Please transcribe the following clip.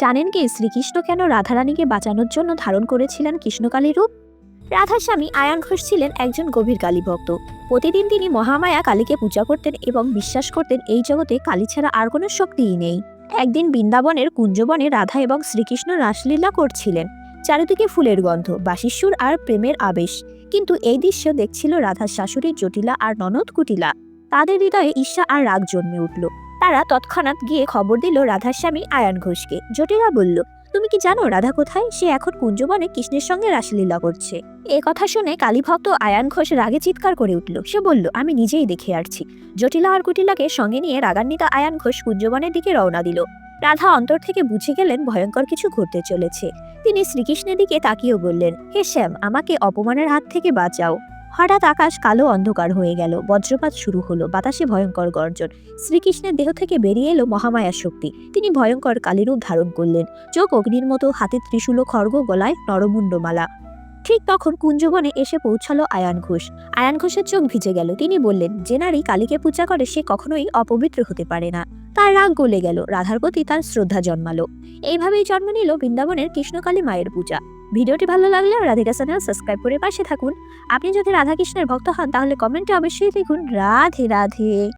জানেন কি শ্রীকৃষ্ণ কেন রাধারানীকে বাঁচানোর জন্য ধারণ করেছিলেন কৃষ্ণকালী রূপ? রাধার স্বামী আয়ান ঘোষ ছিলেন একজন গভীর কালী ভক্ত। প্রতিদিন তিনি মহামায়া কালীকে পূজা করতেন এবং বিশ্বাস করতেন এই জগতে কালী ছাড়া আর কোনো শক্তিই নেই। একদিন বৃন্দাবনের কুঞ্জবনে রাধা এবং শ্রীকৃষ্ণ রাসলীলা করছিলেন। চারিদিকে ফুলের গন্ধ, বাঁশির সুর আর প্রেমের আবেশ। কিন্তু এই দৃশ্য দেখছিল রাধার শাশুড়ি জটিলা আর ননদ কুটিলা। তাদের হৃদয়ে ঈর্ষা আর রাগ জন্মে উঠল। তারা তৎক্ষণাৎ গিয়ে খবর দিল রাধার স্বামী আয়ান ঘোষকে। জটিলা বলল, তুমি কি জানো রাধা কোথায়? সে এখন কুঞ্জবনে কৃষ্ণের সঙ্গে রাসলীলা করছে। এ কথা শুনে কালীভক্ত আয়ান ঘোষ রাগে চিৎকার করে উঠল। সে বলল, আমি নিজেই দেখে আসছি। জটিলা আর কুটিলাকে সঙ্গে নিয়ে রাগান্বিত আয়ান ঘোষ কুঞ্জবনের দিকে রওনা দিল। রাধা অন্তর থেকে বুঝে গেলেন ভয়ঙ্কর কিছু ঘটতে চলেছে। তিনি শ্রীকৃষ্ণের দিকে তাকিয়েও বললেন, হে শ্যাম, আমাকে অপমানের হাত থেকে বাঁচাও। হঠাৎ আকাশ কালো অন্ধকার হয়ে গেল, বজ্রপাত শুরু হলো, বাতাসে ভয়ঙ্কর গর্জন। শ্রীকৃষ্ণের দেহ থেকে বেরিয়ে এলো মহামায়া শক্তি। তিনি ভয়ঙ্কর কালীরূপ ধারণ করলেন। চোখ অগ্নির মতো, হাতে ত্রিশূল ও খড়গ, গলায় নরমুণ্ডমালা। ঠিক তখন কুঞ্জবনে এসে পৌঁছালো আয়ান ঘোষ। আয়ান ঘোষের চোখ ভিজে গেল। তিনি বললেন, যে নারী কালীকে পূজা করে সে কখনোই অপবিত্র হতে পারে না। তার রাগ গলে গেল, রাধার প্রতি তার শ্রদ্ধা জন্মালো। এইভাবেই জন্ম নিল বৃন্দাবনের কৃষ্ণকালী মায়ের পূজা। ভিডিওটি ভালো লাগলে রাধিকা চ্যানেল সাবস্ক্রাইব করে পাশে থাকুন। আপনি যদি রাধাকৃষ্ণের ভক্ত হন তাহলে কমেন্টে অবশ্যই লিখুন রাধে রাধে।